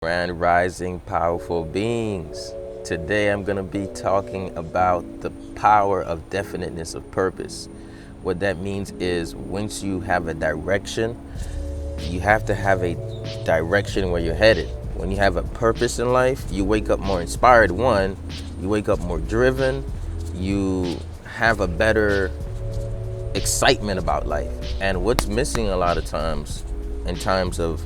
Grand Rising Powerful Beings. Today I'm going to be talking about the power of definiteness of purpose. What that means is once you have a direction, you have to have a direction where you're headed. When you have a purpose in life, you wake up more inspired. One, you wake up more driven. You have a better excitement about life. And what's missing a lot of times in times of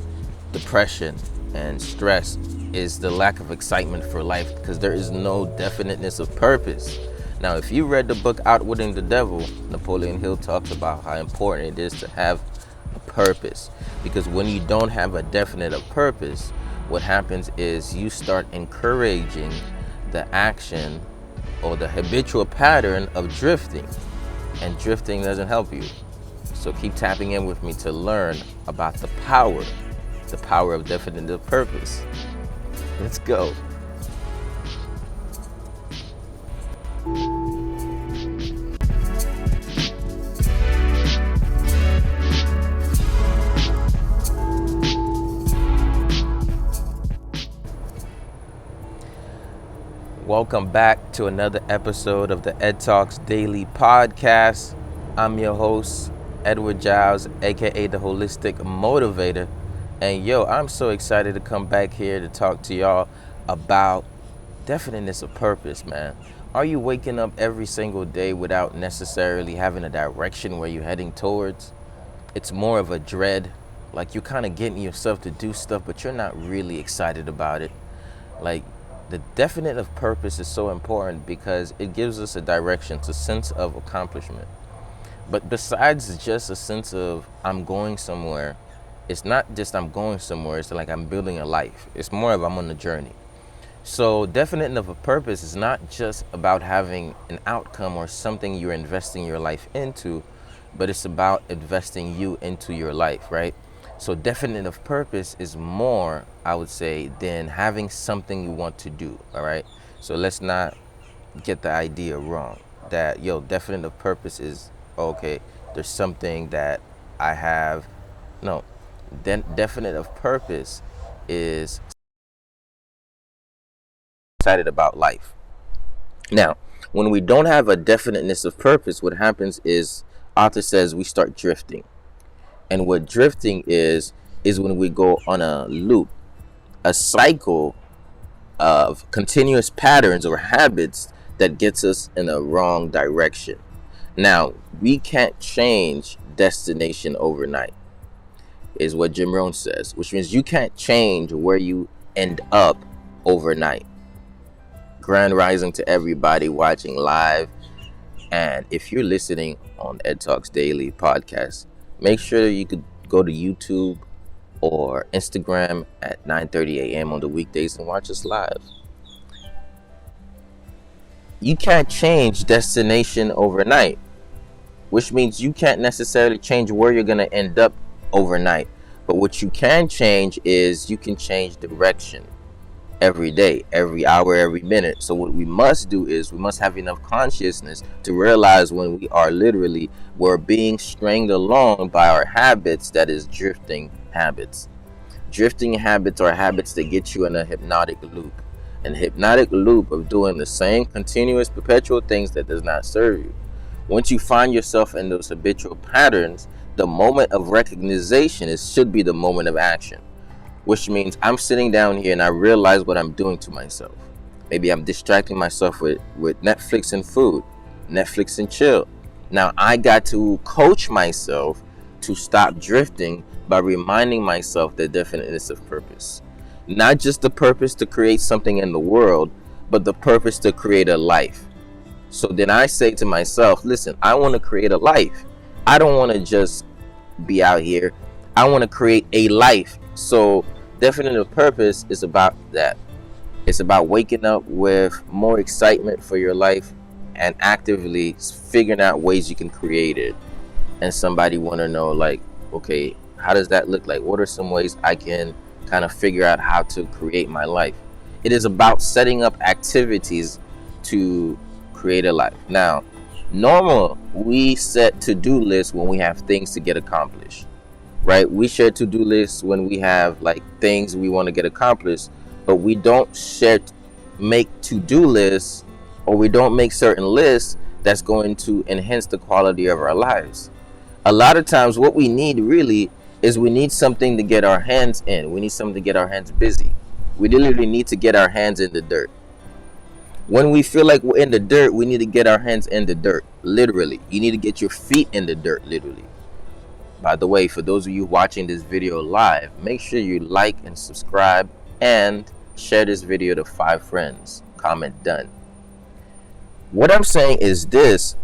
depression and stress is the lack of excitement for life, because there is no definiteness of purpose. Now, if you read the book Outwitting the Devil, Napoleon Hill talks about how important it is to have a purpose, because when you don't have a definite of purpose, what happens is you start encouraging the action or the habitual pattern of drifting, and drifting doesn't help you. So keep tapping in with me to learn about the power of definite purpose. Let's go. Welcome back to another episode of the Ed Talks Daily Podcast. I'm your host, Edward Giles, aka the Holistic Motivator. And I'm so excited to come back here to talk to y'all about definiteness of purpose, man. Are you waking up every single day without necessarily having a direction where you're heading towards? It's more of a dread, like you're kind of getting yourself to do stuff, but you're not really excited about it. Like, the definite of purpose is so important because it gives us a direction, it's a sense of accomplishment. But besides just a sense of I'm going somewhere, it's not just I'm going somewhere, it's like I'm building a life. It's more of I'm on a journey. So definite of a purpose is not just about having an outcome or something you're investing your life into, but it's about investing you into your life, right? So definite of purpose is more, I would say, than having something you want to do, all right? So let's not get the idea wrong that, definite of purpose is, okay, there's something that I have. No, then definite of purpose is excited about life. Now, when we don't have a definiteness of purpose, what happens is, author says, we start drifting. And what drifting is when we go on a loop, a cycle of continuous patterns or habits that gets us in a wrong direction. Now, we can't change destination overnight, is what Jim Rohn says, which means you can't change where you end up overnight. Grand rising to everybody watching live. And if you're listening on Ed Talks Daily Podcast, make sure you could go to YouTube or Instagram at 9:30 a.m. on the weekdays and watch us live. You can't change destination overnight, which means you can't necessarily change where you're going to end up overnight. But what you can change is you can change direction every day, every hour, every minute. So what we must do is we must have enough consciousness to realize when we're being stringed along by our habits, that is drifting habits. Drifting habits are habits that get you in a hypnotic loop. An hypnotic loop of doing the same continuous perpetual things that does not serve you. Once you find yourself in those habitual patterns, the moment of recognition should be the moment of action. Which means I'm sitting down here and I realize what I'm doing to myself. Maybe I'm distracting myself with Netflix and food, Netflix and chill. Now I got to coach myself to stop drifting by reminding myself the definiteness of purpose. Not just the purpose to create something in the world, but the purpose to create a life. So then I say to myself, listen, I want to create a life. I don't want to just be out here. I want to create a life. So definite of purpose is about that. It's about waking up with more excitement for your life and actively figuring out ways you can create it. And somebody want to know, like, okay, how does that look like? What are some ways I can kind of figure out how to create my life? It is about setting up activities to create a life. Now, we set to-do lists when we have things to get accomplished. right? We share to-do lists when we have like things we want to get accomplished, but we don't make to-do lists, or we don't make certain lists that's going to enhance the quality of our lives. A lot of times what we need really is we need something to get our hands in. We need something to get our hands busy. We literally need to get our hands in the dirt. When we feel like we're in the dirt, we need to get our hands in the dirt. Literally. You need to get your feet in the dirt, literally. By the way, for those of you watching this video live, make sure you like and subscribe and share this video to 5 friends. Comment done. What I'm saying is this: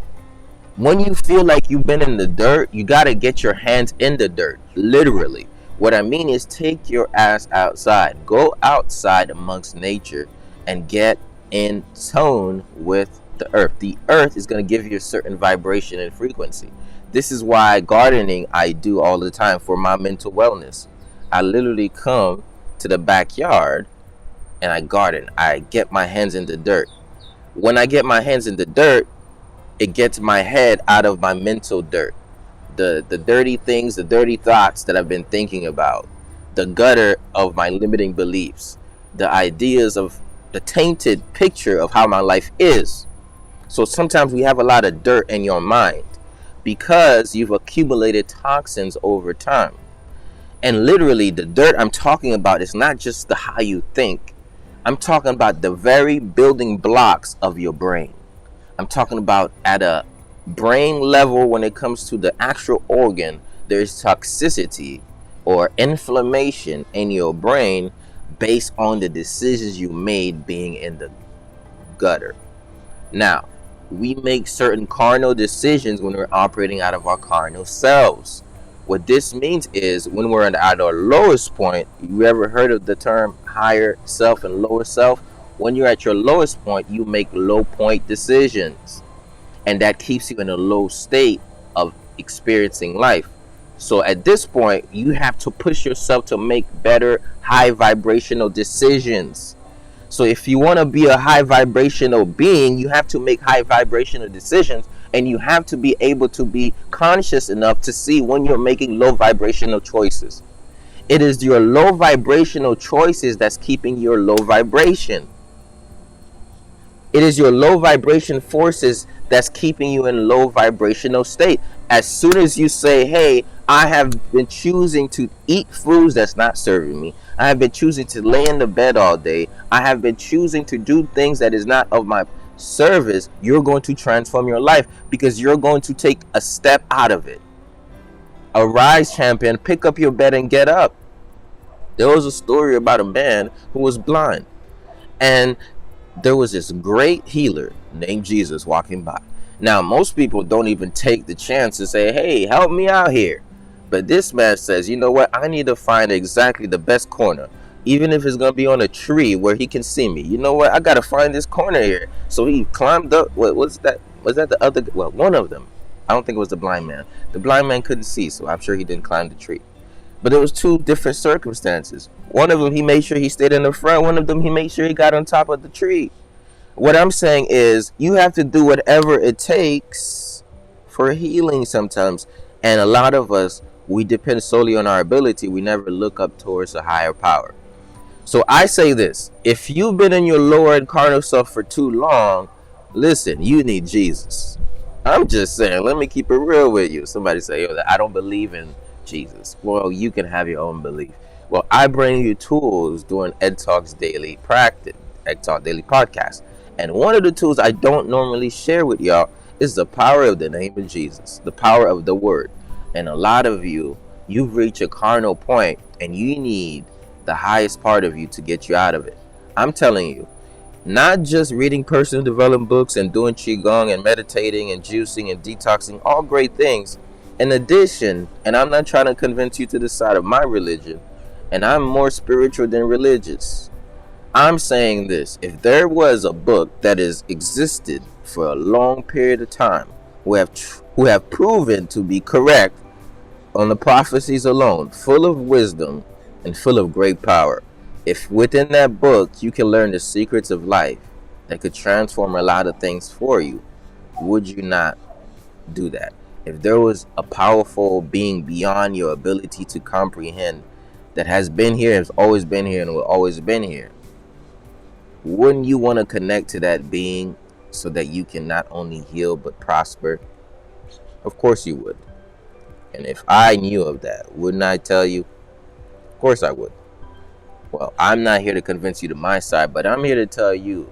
when you feel like you've been in the dirt, you got to get your hands in the dirt, literally. What I mean is, take your ass outside. Go outside amongst nature and get in tone with the earth. The earth is going to give you a certain vibration and frequency. This is why gardening I do all the time for my mental wellness. I literally come to the backyard and I garden. I get my hands in the dirt. When I get my hands in the dirt, it gets my head out of my mental dirt. The dirty things, the dirty thoughts that I've been thinking about, the gutter of my limiting beliefs, the ideas of the tainted picture of how my life is. So sometimes we have a lot of dirt in your mind because you've accumulated toxins over time. And literally, the dirt I'm talking about is not just the how you think. I'm talking about the very building blocks of your brain. I'm talking about at a brain level. When it comes to the actual organ, there's toxicity or inflammation in your brain based on the decisions you made being in the gutter. Now, we make certain carnal decisions when we're operating out of our carnal selves. What this means is, when we're at our lowest point, you ever heard of the term higher self and lower self? When you're at your lowest point, you make low point decisions, and that keeps you in a low state of experiencing life. So at this point, you have to push yourself to make better high vibrational decisions. So if you want to be a high vibrational being, you have to make high vibrational decisions, and you have to be able to be conscious enough to see when you're making low vibrational choices. It is your low vibrational choices that's keeping your low vibration. It is your low vibration forces that's keeping you in low vibrational state. As soon as you say, hey, I have been choosing to eat foods that's not serving me, I have been choosing to lay in the bed all day, I have been choosing to do things that is not of my service, you're going to transform your life, because you're going to take a step out of it. Arise, champion, pick up your bed and get up. There was a story about a man who was blind, and there was this great healer named Jesus walking by. Now, most people don't even take the chance to say, hey, help me out here. But this man says, you know what? I need to find exactly the best corner, even if it's going to be on a tree where he can see me. You know what? I got to find this corner here. So he climbed up. What was that? Was that the other? Well, one of them. I don't think it was the blind man. The blind man couldn't see, so I'm sure he didn't climb the tree. But there was 2 different circumstances. One of them, he made sure he stayed in the front. One of them, he made sure he got on top of the tree. What I'm saying is, you have to do whatever it takes for healing sometimes. And a lot of us, we depend solely on our ability. We never look up towards a higher power. So I say this: if you've been in your lower and carnal self for too long, listen, you need Jesus. I'm just saying, let me keep it real with you. Somebody say, yo, I don't believe in Jesus. Well, you can have your own belief. Well, I bring you tools during Ed Talk's daily practice, Ed Talk daily podcast. And one of the tools I don't normally share with y'all is the power of the name of Jesus, the power of the word. And a lot of you, you've reached a carnal point and you need the highest part of you to get you out of it. I'm telling you, not just reading personal development books and doing qigong and meditating and juicing and detoxing, all great things. In addition, and I'm not trying to convince you to the side of my religion, and I'm more spiritual than religious. I'm saying this: if there was a book that has existed for a long period of time, who have proven to be correct on the prophecies alone, full of wisdom and full of great power, if within that book you can learn the secrets of life that could transform a lot of things for you, would you not do that? If there was a powerful being beyond your ability to comprehend that has been here, has always been here, and will always been here, wouldn't you want to connect to that being so that you can not only heal but prosper? Of course you would. And if I knew of that, wouldn't I tell you? Of course I would. Well, I'm not here to convince you to my side, but I'm here to tell you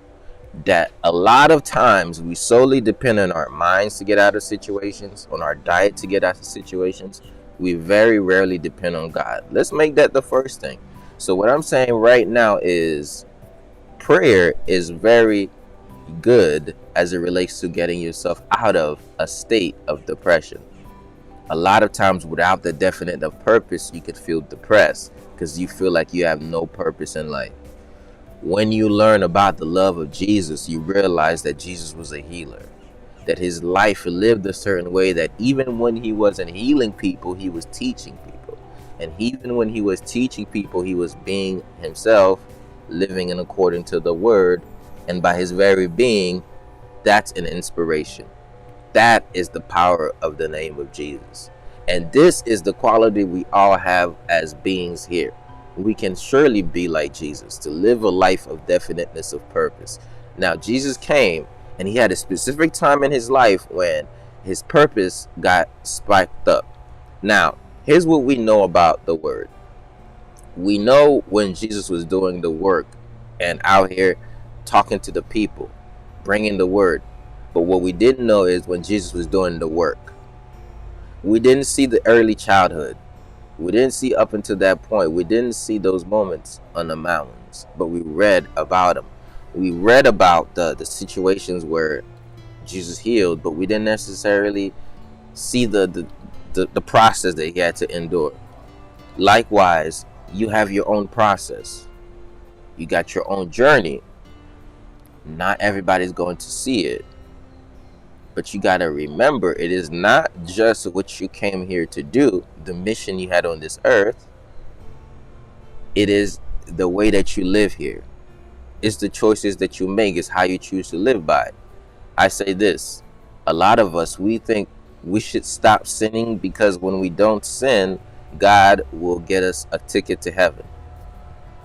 that a lot of times we solely depend on our minds to get out of situations, on our diet to get out of situations. We very rarely depend on God. Let's make that the first thing. So what I'm saying right now is prayer is very good as it relates to getting yourself out of a state of depression. A lot of times without the definite of purpose, you could feel depressed because you feel like you have no purpose in life. When you learn about the love of Jesus, you realize that Jesus was a healer, that his life lived a certain way, that even when he wasn't healing people, he was teaching people. And even when he was teaching people, he was being himself, living in according to the word. And by his very being, that's an inspiration. That is the power of the name of Jesus. And this is the quality we all have as beings here. We can surely be like Jesus, to live a life of definiteness of purpose. Now, Jesus came and he had a specific time in his life when his purpose got spiked up. Now, here's what we know about the word. We know when Jesus was doing the work and out here talking to the people, bringing the word. But what we didn't know is when Jesus was doing the work. We didn't see the early childhood. We didn't see up until that point. We didn't see those moments on the mountains, but we read about them. We read about the situations where Jesus healed, but we didn't necessarily see the process that he had to endure. Likewise, you have your own process. You got your own journey. Not everybody's going to see it. But you got to remember, it is not just what you came here to do, the mission you had on this earth. It is the way that you live here. It's the choices that you make. It's how you choose to live by. I say this. A lot of us, we think we should stop sinning because when we don't sin, God will get us a ticket to heaven.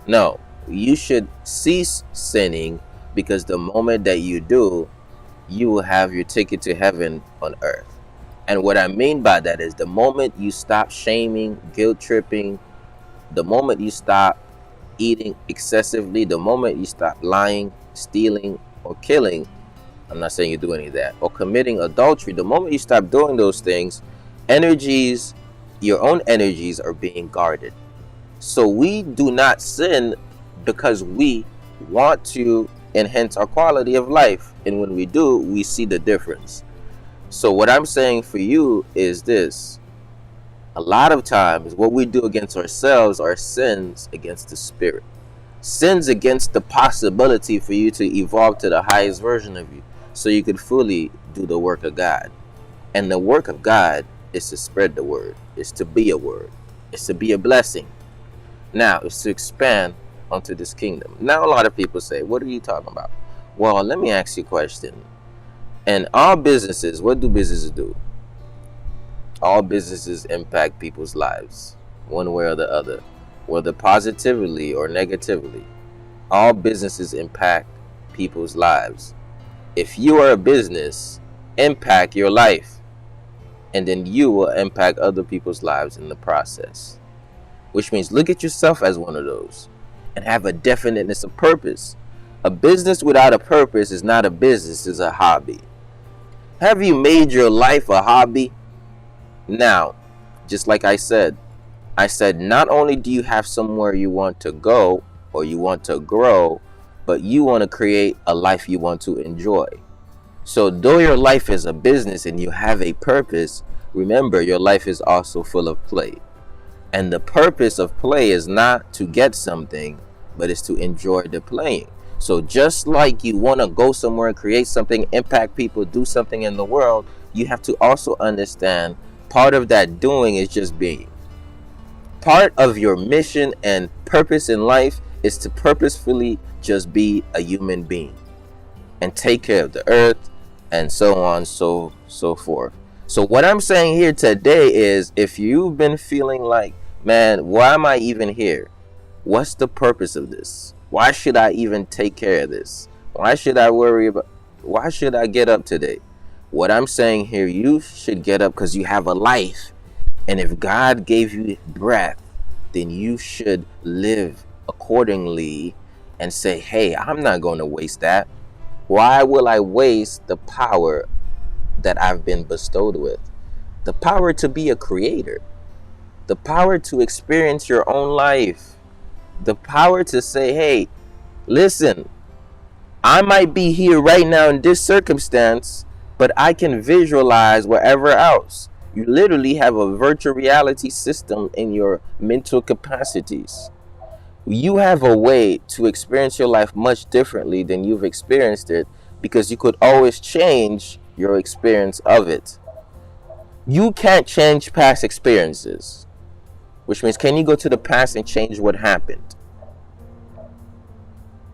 No, you should cease sinning because the moment that you do, you will have your ticket to heaven on earth. And what I mean by that is the moment you stop shaming, guilt tripping, the moment you stop eating excessively, the moment you stop lying, stealing, or killing, I'm not saying you do any of that, or committing adultery, the moment you stop doing those things, energies, your own energies are being guarded. So we do not sin because we want to enhance our quality of life, and when we do, we see the difference. So what I'm saying for you is this: a lot of times what we do against ourselves are sins against the spirit, sins against the possibility for you to evolve to the highest version of you so you could fully do the work of God. And the work of God is to spread the word, is to be a word, is to be a blessing. Now it's to expand onto this kingdom. Now a lot of people say, what are you talking about? Well, let me ask you a question. In all businesses, what do businesses do? All businesses impact people's lives one way or the other, whether positively or negatively. All businesses impact people's lives. If you are a business, impact your life, and then you will impact other people's lives in the process. Which means look at yourself as one of those and have a definiteness of purpose. A business without a purpose is not a business, it's a hobby. Have you made your life a hobby? Now, just like I said not only do you have somewhere you want to go or you want to grow, but you want to create a life you want to enjoy. So though your life is a business and you have a purpose, remember your life is also full of play. And the purpose of play is not to get something, but it's to enjoy the playing. So just like you want to go somewhere and create something, impact people, do something in the world, you have to also understand part of that doing is just being. Part of your mission and purpose in life is to purposefully just be a human being and take care of the earth and so on, so forth. So what I'm saying here today is, if you've been feeling like, man, why am I even here? What's the purpose of this? Why should I even take care of this? Why should I worry about, why should I get up today? What I'm saying here, you should get up because you have a life. And if God gave you breath, then you should live accordingly and say, hey, I'm not going to waste that. Why will I waste the power that I've been bestowed with? The power to be a creator, the power to experience your own life, the power to say, hey, listen, I might be here right now in this circumstance, but I can visualize wherever else. You literally have a virtual reality system in your mental capacities. You have a way to experience your life much differently than you've experienced it, because you could always change your experience of it. You can't change past experiences, which means, can you go to the past and change what happened?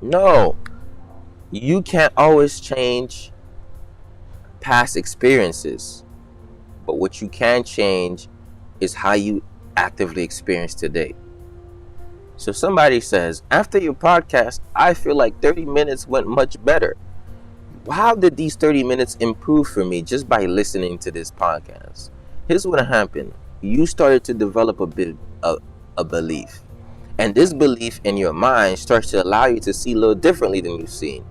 No. You can't always change past experiences, but what you can change is how you actively experience today. So somebody says, after your podcast, I feel like 30 minutes went much better. How did these 30 minutes improve for me just by listening to this podcast? Here's what happened. You started to develop a belief. And this belief in your mind starts to allow you to see a little differently than you've seen.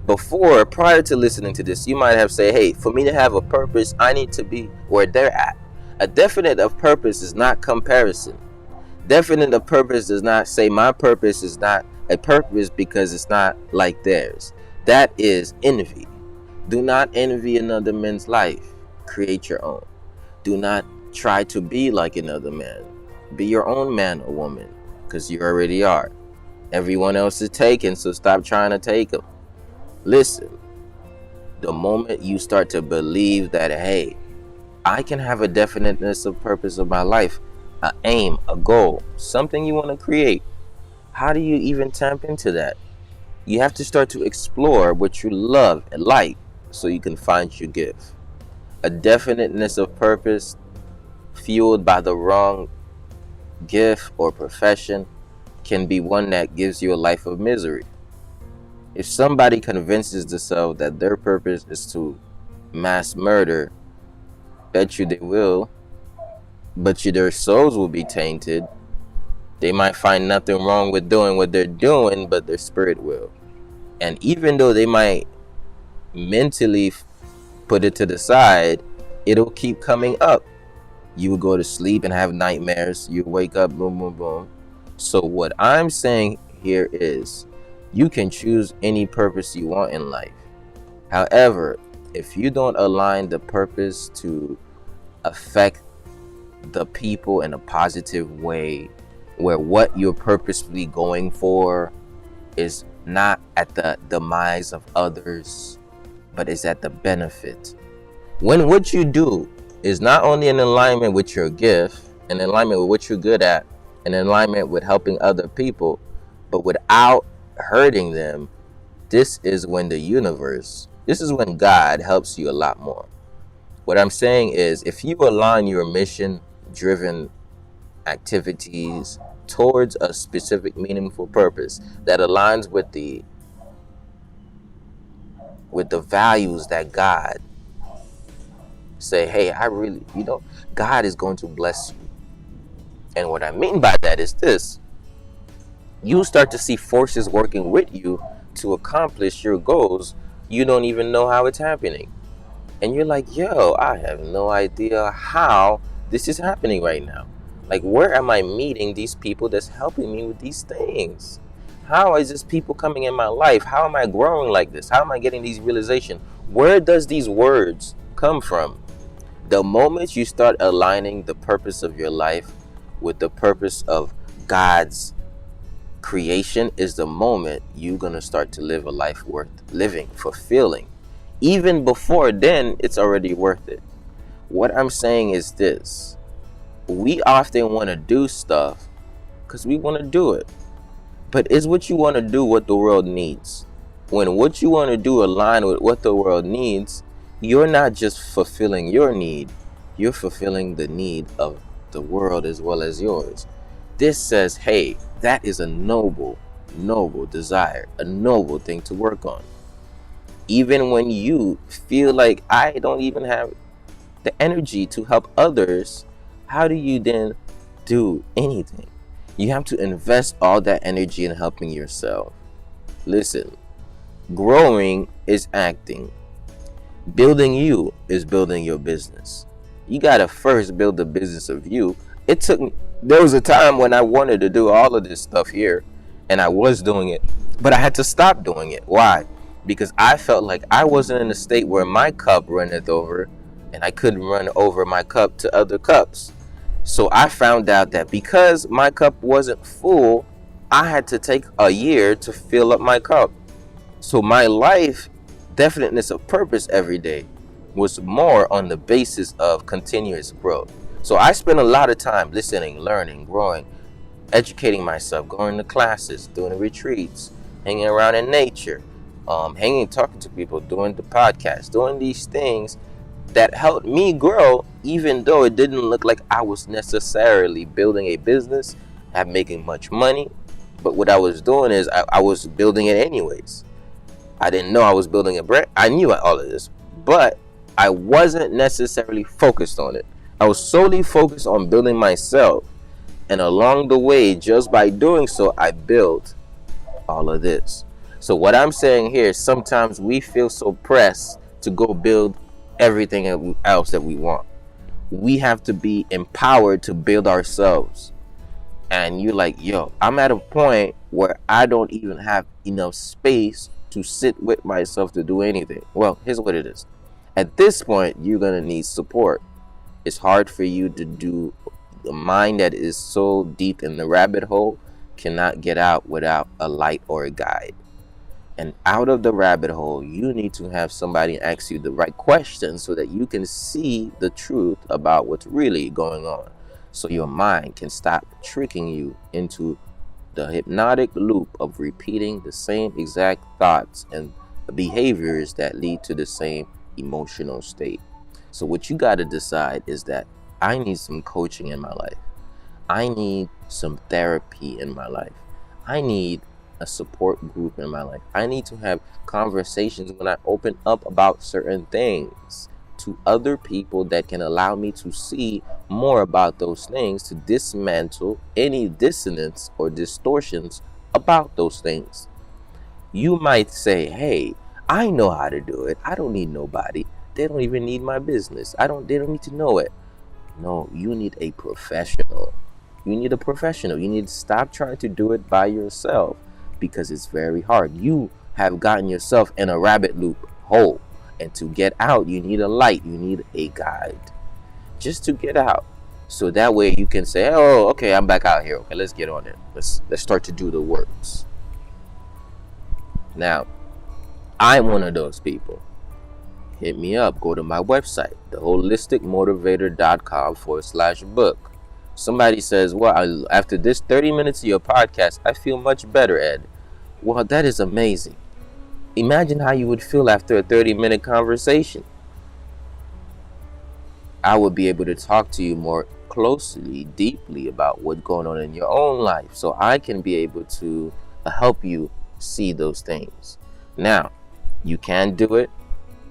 Before, prior to listening to this, you might have said, hey, for me to have a purpose, I need to be where they're at. A definite of purpose is not comparison. Definite of purpose does not say my purpose is not a purpose because it's not like theirs. That is envy. Do not envy another man's life. Create your own. Do not try to be like another man. Be your own man or woman, because you already are. Everyone else is taken, so stop trying to take them. Listen, the moment you start to believe that, hey, I can have a definiteness of purpose of my life, an aim, a goal, something you want to create, how do you even tap into that? You have to start to explore what you love and like so you can find your gift. A definiteness of purpose fueled by the wrong gift or profession can be one that gives you a life of misery. If somebody convinces themselves that their purpose is to mass murder, bet you they will, but their souls will be tainted. They might find nothing wrong with doing what they're doing, but their spirit will. And even though they might mentally put it to the side, it'll keep coming up. You will go to sleep and have nightmares. You wake up, boom, boom, boom. So what I'm saying here is, you can choose any purpose you want in life. However, if you don't align the purpose to affect the people in a positive way, where what you're purposefully going for is not at the demise of others, but is at the benefit. When what you do is not only in alignment with your gift, in alignment with what you're good at, in alignment with helping other people, but without hurting them, this is when God helps you a lot more. What I'm saying is, if you align your mission driven activities towards a specific meaningful purpose that aligns with the values that God say, hey, I really, God is going to bless you. And what I mean by that is this: you start to see forces working with you to accomplish your goals. You don't even know how it's happening. And you're like, yo, I have no idea how this is happening right now. Like, where am I meeting these people that's helping me with these things? How is this people coming in my life? How am I growing like this? How am I getting these realizations? Where does these words come from? The moment you start aligning the purpose of your life with the purpose of God's creation is the moment you're going to start to live a life worth living, fulfilling. Even before then, it's already worth it. What I'm saying is this: we often want to do stuff because we want to do it. But is what you want to do what the world needs? When what you want to do align with what the world needs, you're not just fulfilling your need, you're fulfilling the need of the world as well as yours. This says, hey, that is a noble desire, a noble thing to work on. Even when you feel like I don't even have the energy to help others, how do you then do anything? You have to invest all that energy in helping yourself. Listen, growing is acting. Building you is building your business. You gotta first build the business of you. It took me, there was a time when I wanted to do all of this stuff here, and I was doing it, but I had to stop doing it. Why? Because I felt like I wasn't in a state where my cup runneth over, and I couldn't run over my cup to other cups. So I found out that because my cup wasn't full, I had to take a year to fill up my cup. So my life, definiteness of purpose every day, was more on the basis of continuous growth. So I spent a lot of time listening, learning, growing, educating myself, going to classes, doing retreats, hanging around in nature, talking to people, doing the podcast, doing these things that helped me grow, even though it didn't look like I was necessarily building a business, and making much money. But what I was doing is I was building it anyways. I didn't know I was building a brand. I knew all of this, but I wasn't necessarily focused on it. I was solely focused on building myself. And along the way, just by doing so, I built all of this. So what I'm saying here is sometimes we feel so pressed to go build everything else that we want. We have to be empowered to build ourselves. And you're like, yo, I'm at a point where I don't even have enough space to sit with myself to do anything. Well, here's what it is. At this point, you're going to need support. It's hard for you to do. The mind that is so deep in the rabbit hole cannot get out without a light or a guide. And out of the rabbit hole, you need to have somebody ask you the right questions so that you can see the truth about what's really going on. So your mind can stop tricking you into the hypnotic loop of repeating the same exact thoughts and behaviors that lead to the same emotional state. So what you got to decide is that I need some coaching in my life. I need some therapy in my life. I need a support group in my life. I need to have conversations when I open up about certain things to other people that can allow me to see more about those things, to dismantle any dissonance or distortions about those things. You might say, hey, I know how to do it. I don't need nobody. They don't even need my business. They don't need to know it. No, you need a professional. You need a professional. You need to stop trying to do it by yourself because it's very hard. You have gotten yourself in a rabbit loop hole. And to get out, you need a light. You need a guide. Just to get out. So that way you can say, oh, okay, I'm back out here. Okay, let's get on it. Let's start to do the works. Now, I'm one of those people. Hit me up. Go to my website, theholisticmotivator.com/book. Somebody says, well, after this 30 minutes of your podcast, I feel much better, Ed. Well, that is amazing. Imagine how you would feel after a 30-minute conversation. I would be able to talk to you more closely, deeply about what's going on in your own life. So I can be able to help you see those things. Now, you can do it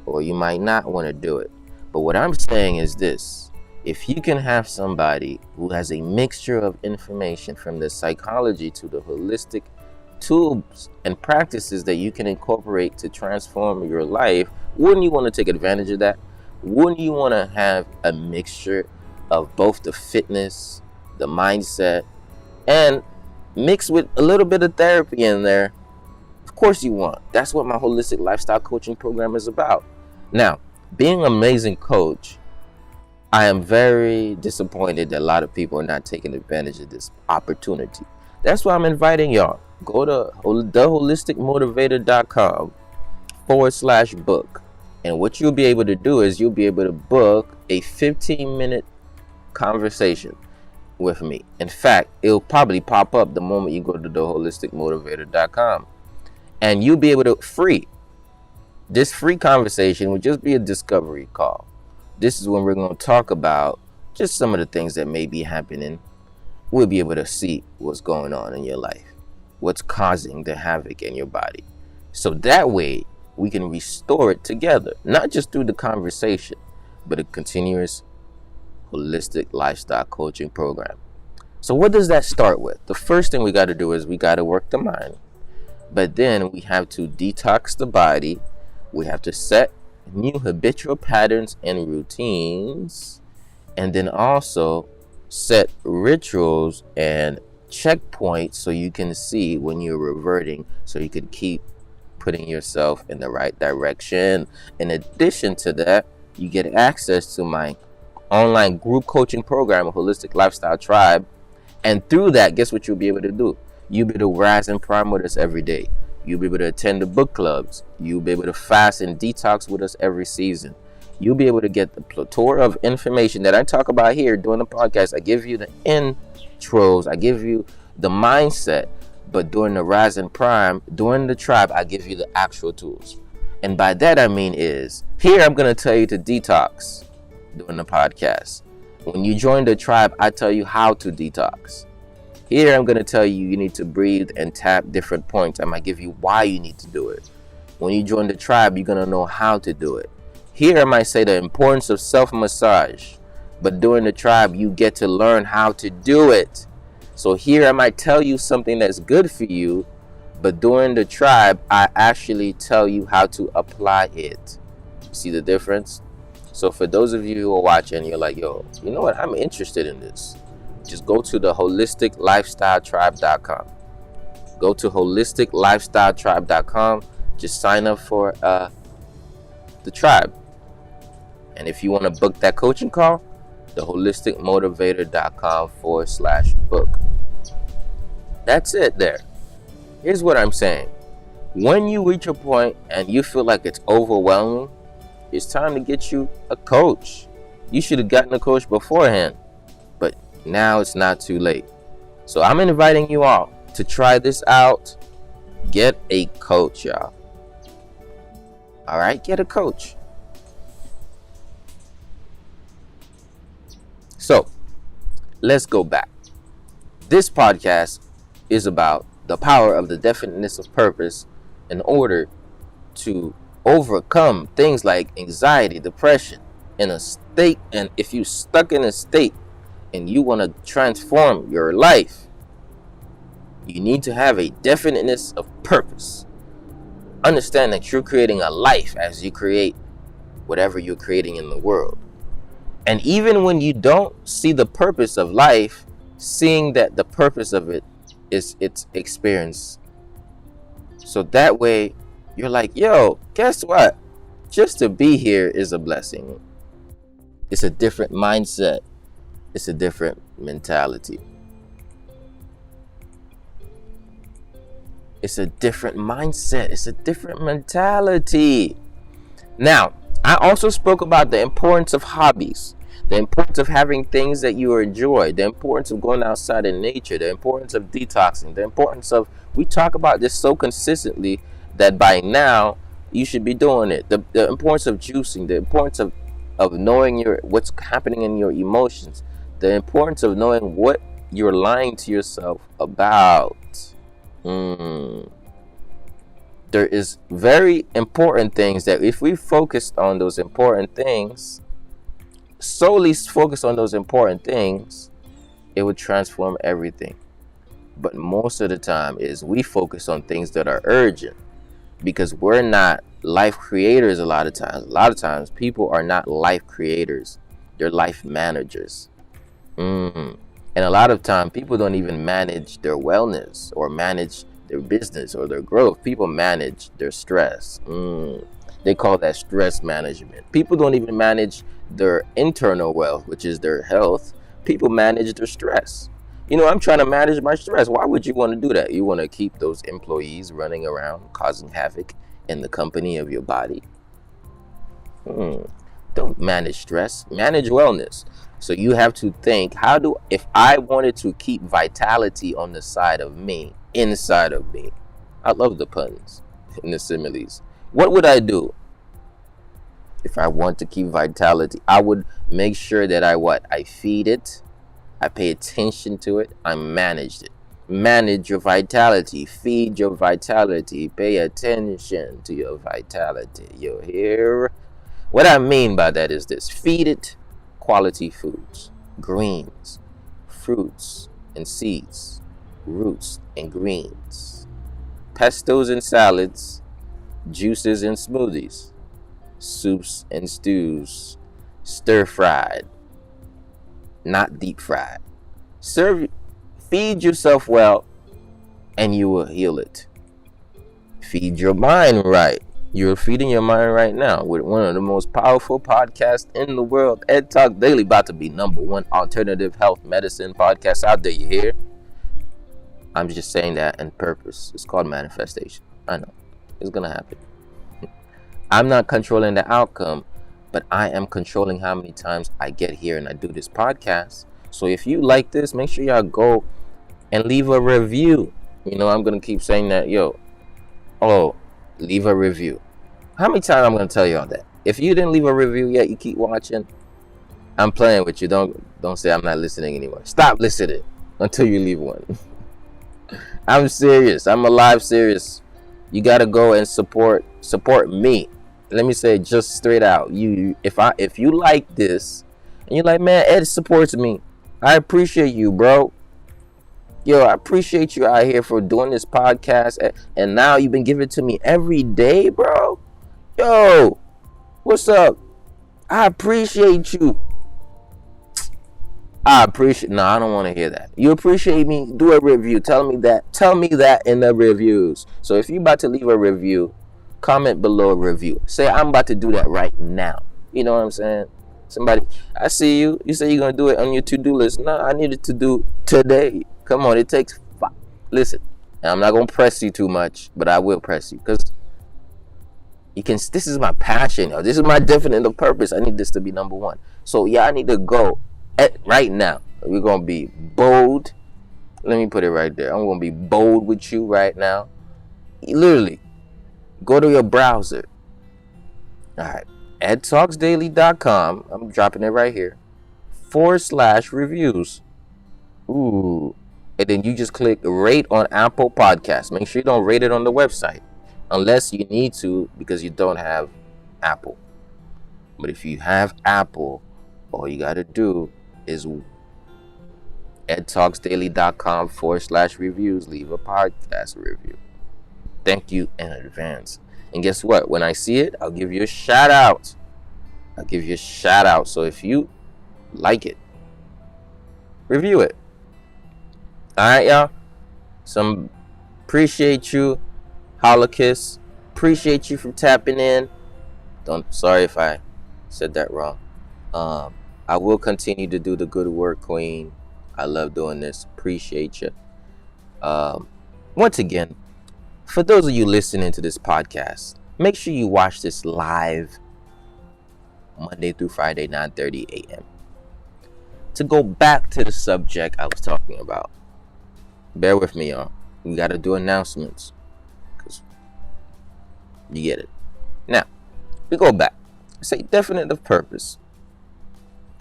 or you might not want to do it. But what I'm saying is this. If you can have somebody who has a mixture of information from the psychology to the holistic tools and practices that you can incorporate to transform your life, wouldn't you want to take advantage of that? Wouldn't you want to have a mixture of both the fitness, the mindset, and mix with a little bit of therapy in there? Of course you want. That's what my holistic lifestyle coaching program is about. Now, being an amazing coach, I am very disappointed that a lot of people are not taking advantage of this opportunity. That's why I'm inviting y'all. Go to theholisticmotivator.com/book. And what you'll be able to do is you'll be able to book a 15-minute conversation with me. In fact, it'll probably pop up the moment you go to theholisticmotivator.com. And you'll be able to free. This free conversation will just be a discovery call. This is when we're going to talk about just some of the things that may be happening. We'll be able to see what's going on in your life, what's causing the havoc in your body. So that way we can restore it together, not just through the conversation, but a continuous holistic lifestyle coaching program. So what does that start with? The first thing we got to do is we got to work the mind, but then we have to detox the body. We have to set new habitual patterns and routines, and then also set rituals and checkpoints so you can see when you're reverting, so you can keep putting yourself in the right direction. In addition to that, you get access to my online group coaching program, a holistic lifestyle tribe. And through that, guess what you'll be able to do? You'll be able to rise and prime with us every day. You'll be able to attend the book clubs. You'll be able to fast and detox with us every season. You'll be able to get the plethora of information that I talk about here during the podcast. I give you the intros. I give you the mindset. But during the rise and prime, during the tribe, I give you the actual tools. And by that I mean is, here I'm going to tell you to detox during the podcast. When you join the tribe, I tell you how to detox. Here I'm going to tell you you need to breathe and tap different points. I might give you why you need to do it. When you join the tribe, you're going to know how to do it. Here I might say the importance of self-massage. But during the tribe, you get to learn how to do it. So here I might tell you something that's good for you, but during the tribe, I actually tell you how to apply it. See the difference? So for those of you who are watching, you're like, yo, you know what? I'm interested in this. Just go to the holisticlifestyletribe.com. Go to holisticlifestyletribe.com. Just sign up for the tribe. And if you want to book that coaching call, the holisticmotivator.com/book. That's it there. Here's what I'm saying. When you reach a point and you feel like it's overwhelming, it's time to get you a coach. You should have gotten a coach beforehand, but now it's not too late. So I'm inviting you all to try this out. Get a coach, y'all. All right, get a coach. So let's go back. This podcast is about the power of the definiteness of purpose in order to overcome things like anxiety, depression, in a state. And if you're stuck in a state and you want to transform your life, you need to have a definiteness of purpose. Understand that you're creating a life as you create whatever you're creating in the world. And even when you don't see the purpose of life, seeing that the purpose of it is its experience. So that way you're like, yo, guess what? Just to be here is a blessing. It's a different mindset. It's a different mentality. It's a different mindset. It's a different mentality. Now, I also spoke about the importance of hobbies, the importance of having things that you enjoy, the importance of going outside in nature, the importance of detoxing, the importance of, we talk about this so consistently that by now you should be doing it. The importance of juicing, the importance of knowing what's happening in your emotions, the importance of knowing what you're lying to yourself about. There is very important things that if we focused on those important things, solely focus on those important things, it would transform everything. But most of the time is we focus on things that are urgent because we're not life creators. A lot of times people are not life creators, they're life managers. And a lot of time people don't even manage their wellness or manage their business or their growth. People manage their stress. They call that stress management. People don't even manage their internal wealth, which is their health. People manage their stress. You know, I'm trying to manage my stress. Why would you want to do that? You want to keep those employees running around causing havoc in the company of your body. Don't manage stress, manage wellness. So you have to think, if I wanted to keep vitality on the side of me, inside of me, I love the puns and the similes. What would I do if I want to keep vitality? I would make sure that I feed it, I pay attention to it, I manage it. Manage your vitality, feed your vitality, pay attention to your vitality. You hear? What I mean by that is this: feed it quality foods, greens, fruits and seeds, roots and greens, pestos and salads, juices and smoothies, soups and stews, stir fried, not deep fried. Feed yourself well, and you will heal it. Feed your mind right. You're feeding your mind right now with one of the most powerful podcasts in the world. Ed Talk Daily, about to be #1 alternative health medicine podcast out there. You hear? I'm just saying that in purpose. It's called manifestation. I know. It's going to happen. I'm not controlling the outcome, but I am controlling how many times I get here and I do this podcast. So if you like this, make sure y'all go and leave a review. You know, I'm going to keep saying that. Leave a review. How many times I'm going to tell y'all that? If you didn't leave a review yet, you keep watching, I'm playing with you. Don't say I'm not listening anymore. Stop listening until you leave one. I'm serious. I'm alive serious. You got to go and support me. Let me say it just straight out. If you like this and you're like, man, Ed supports me, I appreciate you, bro. Yo, I appreciate you out here for doing this podcast, and now you've been giving it to me every day, bro. Yo, what's up? I appreciate you. No, I don't want to hear that. You appreciate me? Do a review. Tell me that in the reviews. So if you're about to leave a review, comment below a review. Say, I'm about to do that right now. You know what I'm saying? Somebody, I see you. You say you're going to do it on your to-do list. No, I need it to do today. Come on, it takes 5. Listen, I'm not going to press you too much, but I will press you because this is my passion. This is my definition of purpose. I need this to be #1. So, yeah, I need to go right now. We're going to be bold. Let me put it right there. I'm going to be bold with you right now. Literally, go to your browser. All right. edtalksdaily.com. I'm dropping it right here. /reviews. Ooh. And then you just click rate on Apple Podcasts. Make sure you don't rate it on the website unless you need to because you don't have Apple. But if you have Apple, all you got to do is edtalksdaily.com /reviews. Leave a podcast review. Thank you in advance. And guess what? When I see it, I'll give you a shout out. So if you like it, review it. All right, y'all. Appreciate you, Holokiss. Appreciate you for tapping in. Sorry if I said that wrong. I will continue to do the good work, Queen. I love doing this. Appreciate you. Once again, for those of you listening to this podcast, make sure you watch this live Monday through Friday, 9:30 a.m. To go back to the subject I was talking about. Bear with me, y'all. We got to do announcements. Because you get it. Now, we go back. Say definition of purpose.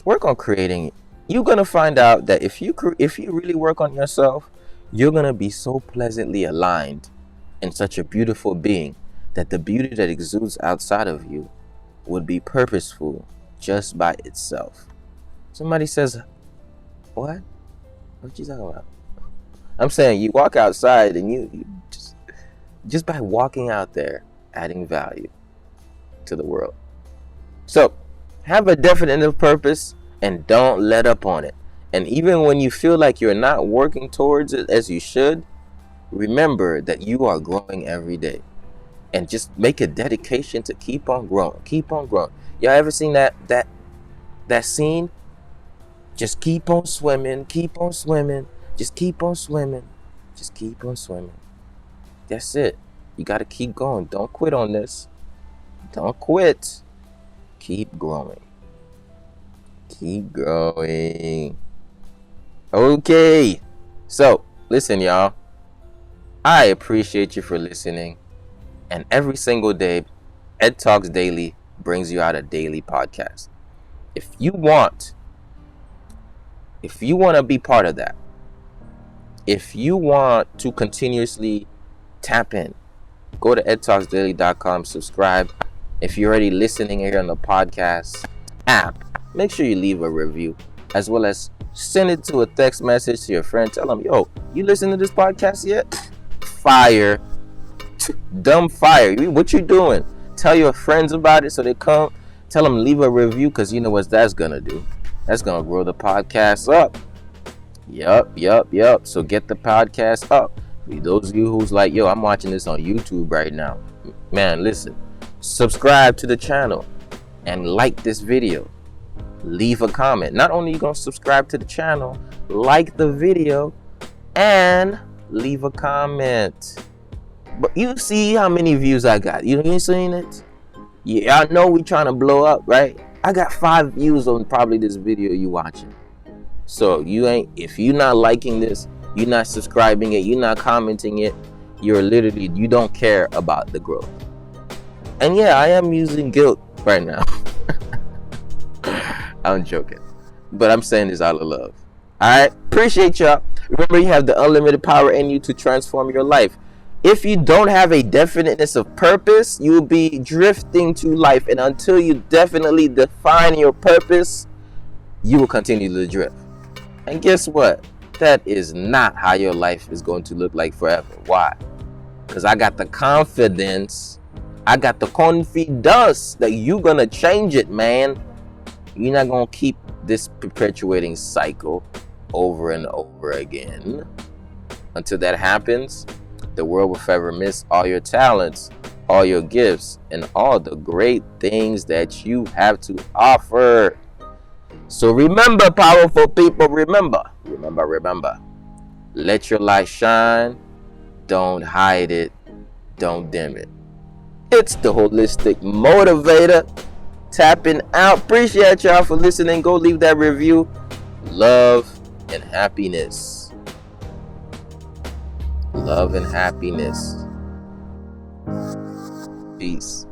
Work on creating it. You're going to find out that if you really work on yourself, you're going to be so pleasantly aligned and such a beautiful being that the beauty that exudes outside of you would be purposeful just by itself. Somebody says, what? What you talking about? I'm saying you walk outside and you just by walking out there, adding value to the world. So have a definitive purpose and don't let up on it. And even when you feel like you're not working towards it as you should, remember that you are growing every day. And just make a dedication to keep on growing. Keep on growing. Y'all ever seen that scene? Just keep on swimming. Keep on swimming. Just keep on swimming. Just keep on swimming. That's it. You got to keep going. Don't quit on this. Don't quit. Keep growing. Keep growing. Okay. So, listen, y'all. I appreciate you for listening. And every single day, Ed Talks Daily brings you out a daily podcast. If you want to be part of that, if you want to continuously tap in, go to edtalksdaily.com, subscribe. If you're already listening here on the podcast app, make sure you leave a review, as well as send it to a text message to your friend. Tell them, yo, you listen to this podcast yet? Fire. Dumb fire. What you doing? Tell your friends about it so they come. Tell them leave a review, because you know what that's going to do? That's going to grow the podcast up. Yup. So get the podcast up. For those of you who's like, yo, I'm watching this on YouTube right now. Man, listen. Subscribe to the channel and like this video. Leave a comment. Not only are you going to subscribe to the channel, like the video, and leave a comment. But you see how many views I got. You ain't seen it? Yeah, I know we trying to blow up, right? I got 5 views on probably this video you watching. So if you're not liking this, you're not subscribing it, you're not commenting it, you don't care about the growth. And yeah, I am using guilt right now. I'm joking. But I'm saying this out of love. Alright? Appreciate y'all. Remember, you have the unlimited power in you to transform your life. If you don't have a definiteness of purpose, you will be drifting to life. And until you definitely define your purpose, you will continue to drift. And guess what? That is not how your life is going to look like forever. Why? Because I got the confidence, I got the confidence that you're going to change it, man. You're not going to keep this perpetuating cycle over and over again. Until that happens, the world will forever miss all your talents, all your gifts, and all the great things that you have to offer. So remember, powerful people, remember. Let your light shine. Don't hide it. Don't dim it. It's the Holistic Motivator. Tapping out. Appreciate y'all for listening. Go leave that review. Love and happiness. Love and happiness. Peace.